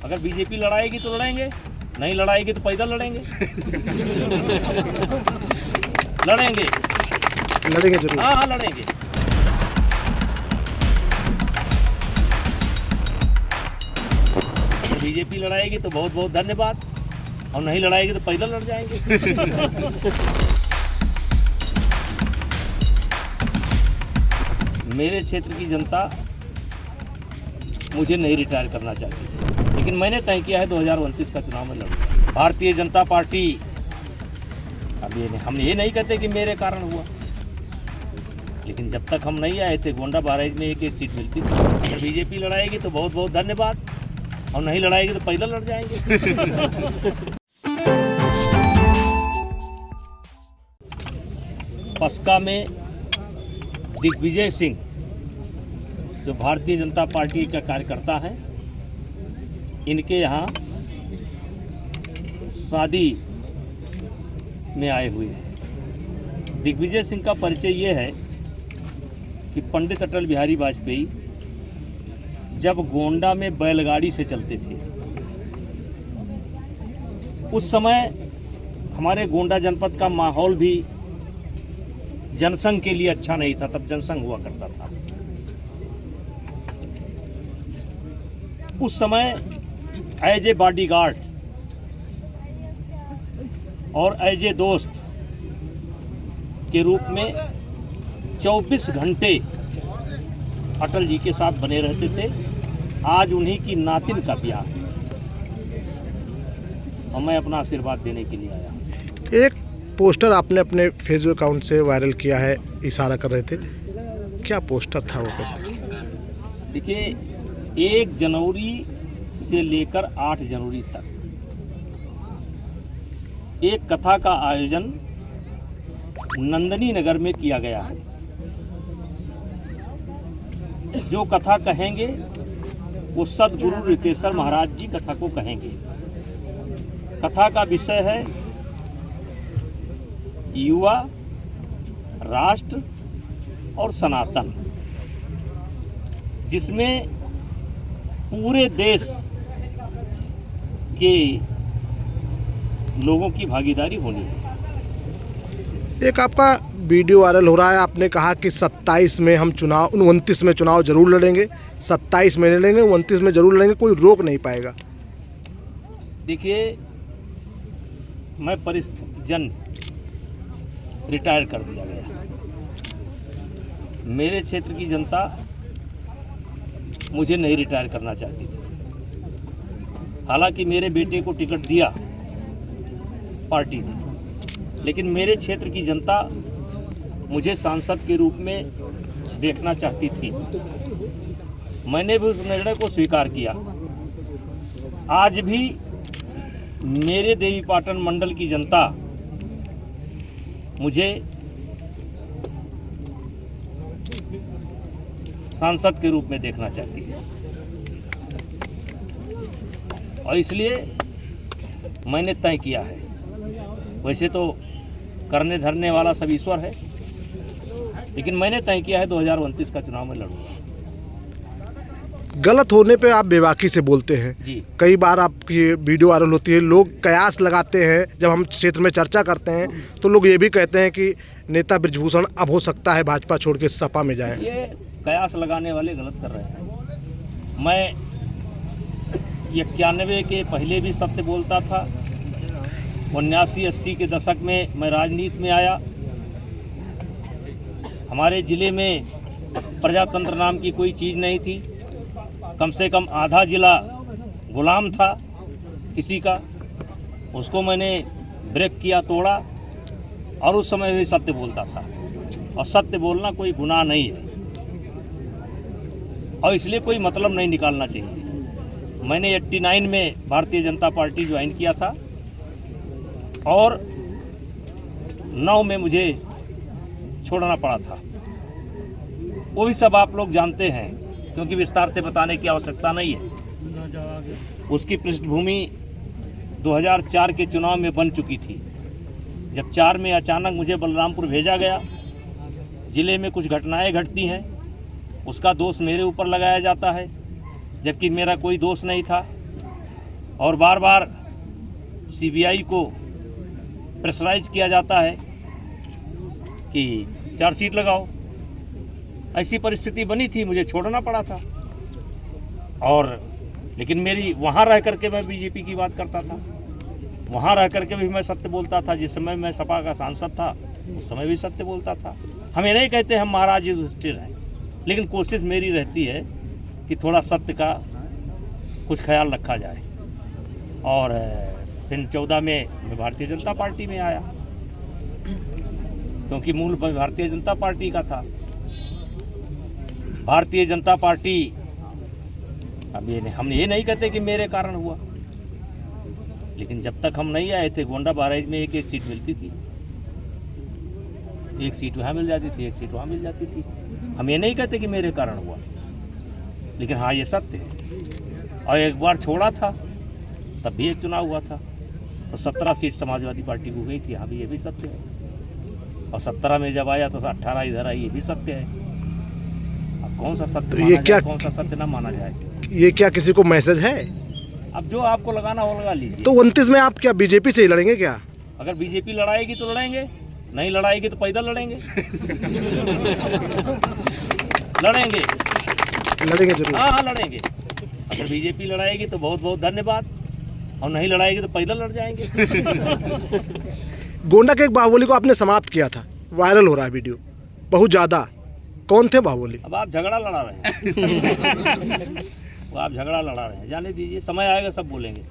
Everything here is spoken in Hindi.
अगर बीजेपी लड़ाएगी तो लड़ेंगे, नहीं लड़ाएगी तो पैदल लड़ेंगे। लड़ेंगे जरूर। हाँ लड़ेंगे। अगर बीजेपी लड़ाएगी तो बहुत बहुत धन्यवाद, और नहीं लड़ाएगी तो पैदल लड़ जाएंगे। मेरे क्षेत्र की जनता मुझे नहीं रिटायर करना चाहती थी, लेकिन मैंने तय किया है 2029 का चुनाव में लड़ूंगा। भारतीय जनता पार्टी, अब हम ये नहीं कहते कि मेरे कारण हुआ, लेकिन जब तक हम नहीं आए थे गोंडा बाराज में एक सीट मिलती थी। अगर बीजेपी लड़ाएगी तो बहुत बहुत धन्यवाद, और नहीं लड़ाएगी तो पैदल लड़ जाएंगे। पस्का में दिग्विजय सिंह जो भारतीय जनता पार्टी का कार्यकर्ता है, इनके यहाँ शादी में आए हुए हैं। दिग्विजय सिंह का परिचय ये है कि पंडित अटल बिहारी वाजपेयी जब गोंडा में बैलगाड़ी से चलते थे, उस समय हमारे गोंडा जनपद का माहौल भी जनसंघ के लिए अच्छा नहीं था। तब जनसंघ हुआ करता था। उस समय एज ए बॉडीगार्ड और एज ए दोस्त के रूप में 24 घंटे अटल जी के साथ बने रहते थे। आज उन्हीं की नातिन का ब्याह है और मैं अपना आशीर्वाद देने के लिए आया। एक पोस्टर आपने अपने फेसबुक अकाउंट से वायरल किया है, इशारा कर रहे थे, क्या पोस्टर था वो? कैसे? देखिए, 1 जनवरी से लेकर 8 जनवरी तक एक कथा का आयोजन नंदनी नगर में किया गया है। जो कथा कहेंगे वो सदगुरु रितेश्वर महाराज जी कथा को कहेंगे। कथा का विषय है युवा, राष्ट्र और सनातन, जिसमें पूरे देश के लोगों की भागीदारी होनी है। एक आपका वीडियो वायरल हो रहा है, आपने कहा कि 27 में हम चुनाव, 29 में चुनाव जरूर लड़ेंगे, 27 में लड़ेंगे, 29 में जरूर लड़ेंगे, कोई रोक नहीं पाएगा। देखिए, मैं परिस्थिति जन रिटायर कर दिया गया। मेरे क्षेत्र की जनता मुझे नहीं रिटायर करना चाहती थी। हालांकि मेरे बेटे को टिकट दिया पार्टी ने, लेकिन मेरे क्षेत्र की जनता मुझे सांसद के रूप में देखना चाहती थी। मैंने भी उस निर्णय को स्वीकार किया। आज भी मेरे देवीपाटन मंडल की जनता मुझे सांसद के रूप में देखना चाहती है, और इसलिए मैंने तय किया है। वैसे तो करने धरने वाला सब ईश्वर है, लेकिन मैंने तय किया है 2029 का चुनाव में लड़ूंगा। गलत होने पे आप बेबाकी से बोलते हैं जी। कई बार आपकी वीडियो वायरल होती है, लोग कयास लगाते हैं। जब हम क्षेत्र में चर्चा करते हैं तो लोग ये भी कहते हैं कि नेता बृजभूषण अब हो सकता है भाजपा छोड़ के सपा में जाए। ये कयास लगाने वाले गलत कर रहे हैं। मैं 91 के पहले भी सत्य बोलता था। 79-80 के दशक में मैं राजनीति में आया। हमारे ज़िले में प्रजातंत्र नाम की कोई चीज़ नहीं थी। कम से कम आधा ज़िला गुलाम था किसी का, उसको मैंने ब्रेक किया, तोड़ा, और उस समय भी सत्य बोलता था। और सत्य बोलना कोई गुनाह नहीं है, और इसलिए कोई मतलब नहीं निकालना चाहिए। मैंने 89 में भारतीय जनता पार्टी ज्वाइन किया था, और 9 में मुझे छोड़ना पड़ा था। वो भी सब आप लोग जानते हैं, क्योंकि विस्तार से बताने की आवश्यकता नहीं है। उसकी पृष्ठभूमि 2004 के चुनाव में बन चुकी थी। जब 4 में अचानक मुझे बलरामपुर भेजा गया, ज़िले में कुछ घटनाएं घटती हैं, उसका दोष मेरे ऊपर लगाया जाता है, जबकि मेरा कोई दोष नहीं था। और बार बार सीबीआई को प्रेशराइज किया जाता है कि चार्जशीट लगाओ। ऐसी परिस्थिति बनी थी, मुझे छोड़ना पड़ा था। और लेकिन मेरी वहाँ रह करके मैं बीजेपी की बात करता था, वहाँ रह करके भी मैं सत्य बोलता था। जिस समय मैं सपा का सांसद था उस समय भी सत्य बोलता था। हम ये नहीं कहते हम महाराज युधिष्ठिर हैं, लेकिन कोशिश मेरी रहती है कि थोड़ा सत्य का कुछ ख्याल रखा जाए। और फिर 14 में मैं भारतीय जनता पार्टी में आया, क्योंकि मूल भारतीय जनता पार्टी का था। भारतीय जनता पार्टी, अब हम ये नहीं कहते कि मेरे कारण हुआ, लेकिन जब तक हम नहीं आए थे गोंडा बहराइच में एक सीट मिलती थी, एक सीट वहाँ मिल जाती थी, एक सीट वहाँ मिल जाती थी। हम ये नहीं कहते कि मेरे कारण हुआ, लेकिन हाँ ये सत्य है। और एक बार छोड़ा था तब भी एक चुनाव हुआ था तो 17 सीट समाजवादी पार्टी को गई थी। हाँ भी ये भी सत्य है। और 17 में जब आया तो 18 इधर आई, ये भी सत्य है। अब कौन सा सत्य तो माना ये जाए, क्या, कौन सा सत्य ना माना जाए? ये क्या किसी को मैसेज है? अब जो आपको लगाना हो लगा लीजिए। तो 29 में आप क्या बीजेपी से ही लड़ेंगे क्या? अगर बीजेपी लड़ाएगी तो लड़ेंगे, नहीं लड़ाएगी तो पैदल लड़ेंगे। लड़ेंगे, लड़ेंगे जरूर। हाँ लड़ेंगे। अगर बीजेपी लड़ाएगी तो बहुत बहुत धन्यवाद, और नहीं लड़ाएगी तो पैदल लड़ जाएंगे। गोंडा के एक बाहुबली को आपने समाप्त किया था, वायरल हो रहा है वीडियो बहुत ज़्यादा। कौन थे बाहुबली? अब आप झगड़ा लड़ा रहे हैं। वो आप झगड़ा लड़ा रहे हैं, जाने दीजिए, समय आएगा सब बोलेंगे।